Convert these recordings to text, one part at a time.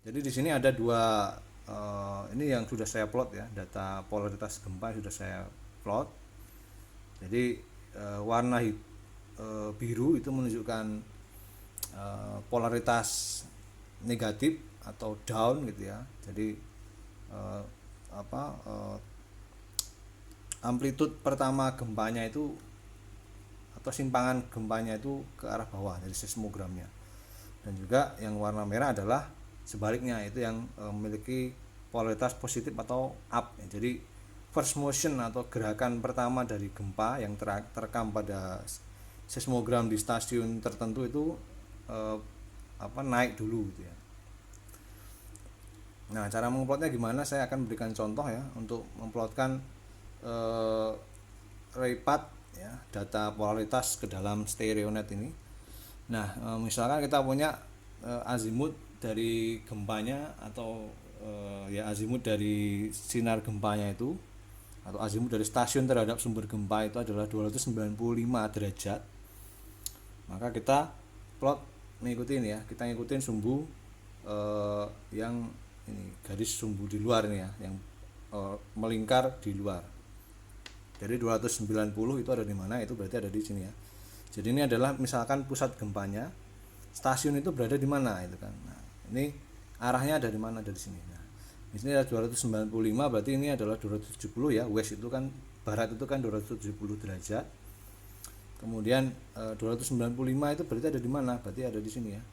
Jadi di sini ada dua, ini yang sudah saya plot ya, data polaritas gempa sudah saya plot. Jadi warna biru itu menunjukkan polaritas negatif atau down gitu ya. Jadi eh, apa amplitude pertama gempanya itu atau simpangan gempanya itu ke arah bawah dari seismogramnya. Dan juga yang warna merah adalah sebaliknya, itu yang memiliki polaritas positif atau up ya. Jadi first motion atau gerakan pertama dari gempa yang terekam pada seismogram di stasiun tertentu itu eh, naik dulu gitu ya. Nah, cara memplotnya gimana? Saya akan berikan contoh ya untuk memplotkan eh, raypath ya, data polaritas ke dalam stereonet ini. Nah, misalkan kita punya azimut dari gempanya atau ya azimut dari sinar gempanya itu, atau azimut dari stasiun terhadap sumber gempa itu adalah 295 derajat. Maka kita plot mengikuti ini ya, kita ngikutin sumbu yang ini garis sumbu di luar ini ya, yang melingkar di luar. Jadi 290 itu ada di mana? Itu berarti ada di sini ya. Jadi ini adalah misalkan pusat gempanya, stasiun itu berada di mana itu kan. Nah, ini arahnya ada di mana? Dari sini. Nah, di sini ada 295, berarti ini adalah 270 ya. West itu kan, barat itu kan 270 derajat. Kemudian 295 itu berarti ada di mana? Berarti ada di sini ya.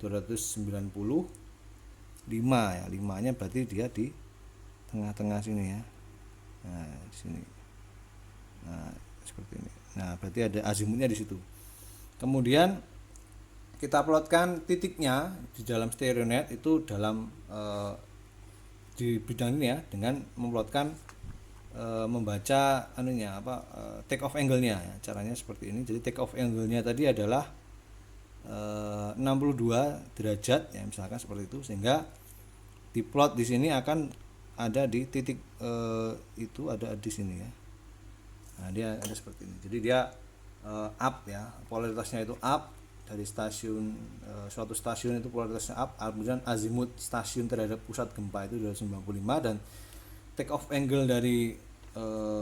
295 ya. 5-nya berarti dia di tengah-tengah sini ya. Nah, di sini. Nah, seperti ini. Nah, berarti ada azimutnya di situ. Kemudian kita plotkan titiknya di dalam stereonet itu dalam di bidang ini ya, dengan memplotkan membaca anunya take off angle-nya ya. Caranya seperti ini. Jadi take off angle-nya tadi adalah 62 derajat ya, misalkan seperti itu, sehingga diplot di sini akan ada di titik itu ada di sini ya. Nah, dia ada seperti ini. Jadi dia up ya, polaritasnya itu up dari stasiun, suatu stasiun itu polaritasnya up, kemudian azimut stasiun terhadap pusat gempa itu 295, dan take off angle dari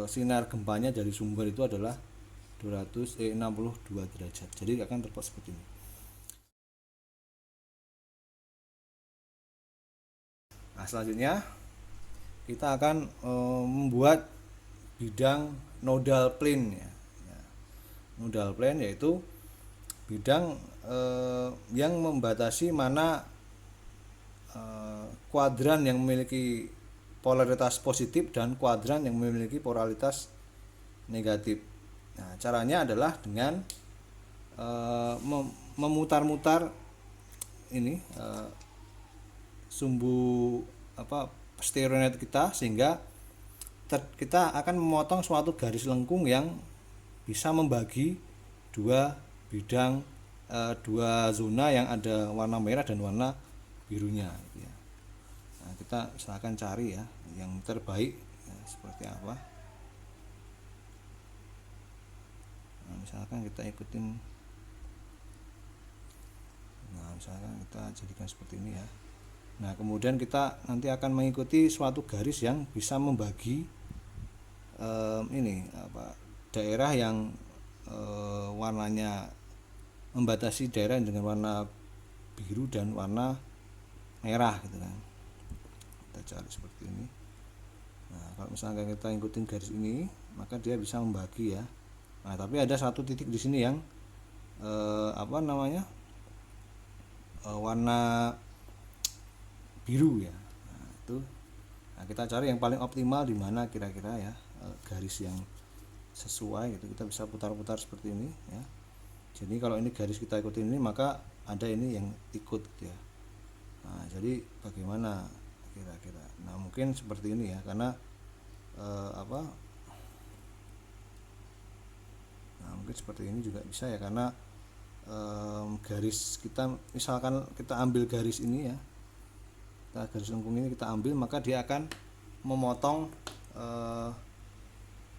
sinar gempanya dari sumber itu adalah 62 derajat. Jadi akan terplot seperti ini. Nah, selanjutnya kita akan membuat bidang nodal plane ya. Nodal plane yaitu bidang yang membatasi mana kuadran yang memiliki polaritas positif dan kuadran yang memiliki polaritas negatif. Nah, caranya adalah dengan memutar-mutar ini sumbu stereonet kita, sehingga kita akan memotong suatu garis lengkung yang bisa membagi dua bidang, dua zona yang ada warna merah dan warna birunya gitu ya. Nah, kita usahakan cari ya yang terbaik ya, seperti apa. Nah, misalkan kita ikutin, nah misalkan kita jadikan seperti ini ya. Nah, kemudian kita nanti akan mengikuti suatu garis yang bisa membagi ini daerah yang warnanya membatasi daerah dengan warna biru dan warna merah gitu kan. Kita cari seperti ini. Nah, kalau misalnya kita ikutin garis ini, maka dia bisa membagi ya. Nah, tapi ada satu titik di sini yang warna biru ya. Nah, itu. Nah, kita cari yang paling optimal di mana kira-kira ya, garis yang sesuai gitu. Kita bisa putar-putar seperti ini ya. Jadi kalau ini garis kita ikutin ini, maka ada ini yang ikut gitu ya. Nah, jadi bagaimana kira-kira? Nah, mungkin seperti ini ya, karena nah, mungkin seperti ini juga bisa ya, karena garis kita, misalkan kita ambil garis ini ya, garis lengkung ini kita ambil, maka dia akan memotong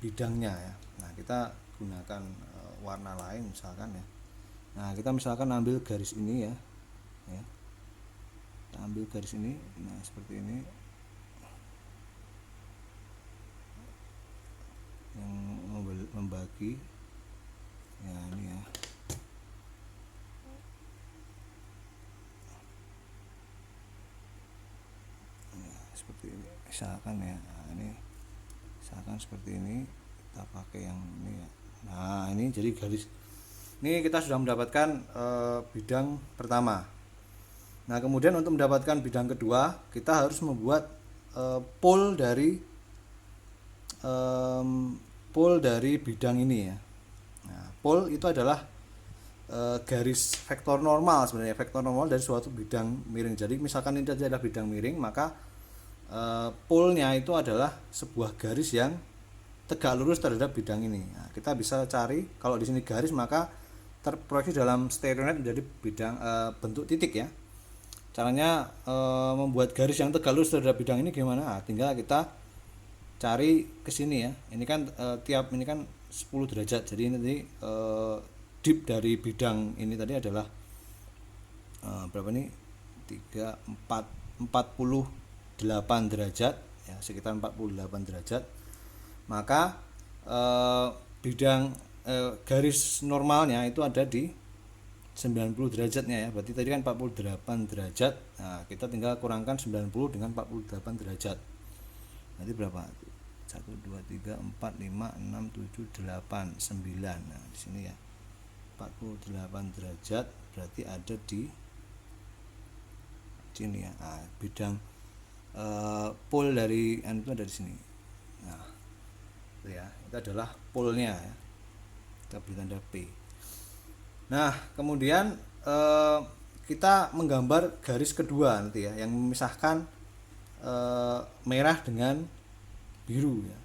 bidangnya ya. Nah, kita gunakan warna lain misalkan ya. Nah, kita misalkan ambil garis ini ya, ya. kita ambil garis ini, nah seperti ini yang membagi ya, ini ya. Seperti ini misalkan ya, nah ini misalkan seperti ini, kita pakai yang ini ya. Nah ini jadi garis, ini kita sudah mendapatkan bidang pertama. Nah kemudian untuk mendapatkan bidang kedua, kita harus membuat pole dari bidang ini ya. Nah pole itu adalah garis vektor normal, sebenarnya vektor normal dari suatu bidang miring. Jadi misalkan ini adalah bidang miring, maka pole-nya itu adalah sebuah garis yang tegak lurus terhadap bidang ini. Nah, kita bisa cari kalau di sini garis, maka terproyeksi dalam stereonet menjadi bidang bentuk titik ya. Caranya membuat garis yang tegak lurus terhadap bidang ini gimana? Nah, tinggal kita cari ke sini ya. Ini kan tiap ini kan 10 derajat. Jadi ini dip dari bidang ini tadi adalah berapa nih? 48 derajat ya, sekitar 48 derajat. Maka bidang garis normalnya itu ada di 90 derajatnya ya. Berarti tadi kan 48 derajat. Nah, kita tinggal kurangkan 90 dengan 48 derajat. Nanti berapa? 1 2 3 4 5 6 7 8 9. Nah, di sini ya. 48 derajat berarti ada di sini ya. Nah, bidang pole dari itu ada di sini. Nah, itu ya. Itu adalah pole-nya ya. Kita beri tanda P. Nah, kemudian kita menggambar garis kedua nanti ya, yang memisahkan merah dengan biru ya.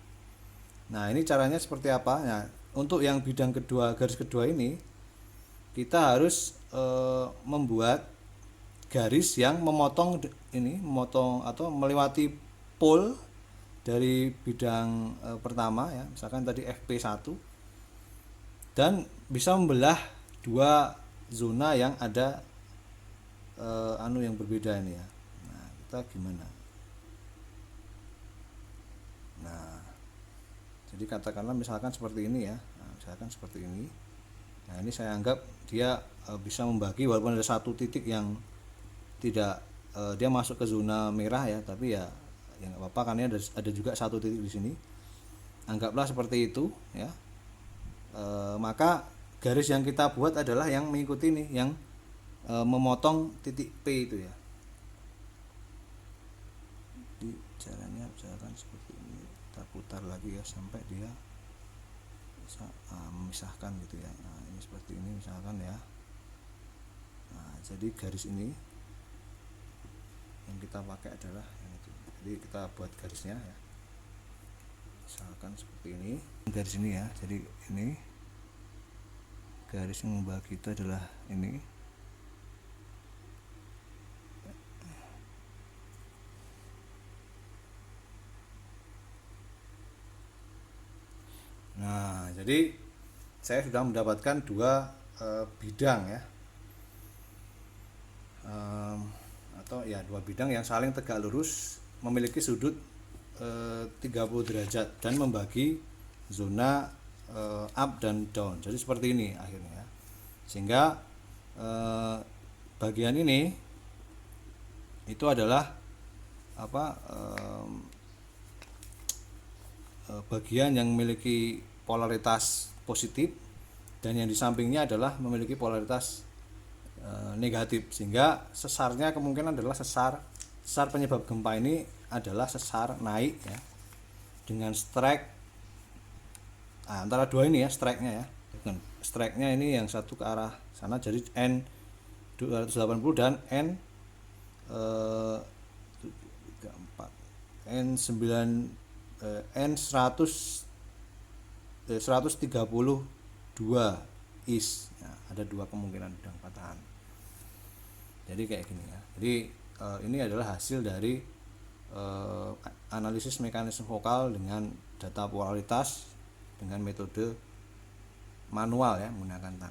Nah, ini caranya seperti apa? Nah, untuk yang bidang kedua, garis kedua ini, kita harus membuat garis yang memotong atau melewati pole dari bidang pertama ya, misalkan tadi FP1, dan bisa membelah dua zona yang ada yang berbeda ini ya. Nah, kita gimana? Nah, jadi katakanlah misalkan seperti ini ya. Nah, misalkan seperti ini. Nah, ini saya anggap dia bisa membagi, walaupun ada satu titik yang tidak dia masuk ke zona merah ya, tapi ya nggak apa-apa, karena ada juga satu titik di sini. Anggaplah seperti itu ya. Maka garis yang kita buat adalah yang mengikuti ini, yang memotong titik P itu ya. Jadi caranya misalkan seperti ini, kita putar lagi ya sampai dia bisa memisahkan gitu ya. Nah, ini seperti ini misalkan ya. Nah, jadi garis ini yang kita pakai adalah yang itu. Jadi kita buat garisnya ya. Misalkan seperti ini, garis ini ya. Jadi ini garis yang membagi itu adalah ini. Nah, jadi saya sudah mendapatkan dua bidang ya, atau ya dua bidang yang saling tegak lurus, memiliki sudut 30 derajat dan membagi zona up dan down. Jadi seperti ini akhirnya ya. Sehingga bagian ini itu adalah bagian yang memiliki polaritas positif, dan yang di sampingnya adalah memiliki polaritas negatif, sehingga sesarnya kemungkinan adalah sesar penyebab gempa ini adalah sesar naik ya, dengan strike antara dua ini ya, strike-nya ya. Dengan strike-nya ini yang satu ke arah sana, jadi N 280 dan N 34 N 9 N 132 is ya, ada dua kemungkinan bidang patahan. Jadi kayak gini ya. Jadi ini adalah hasil dari analisis mekanisme vokal dengan data polaritas dengan metode manual ya, menggunakan tangan.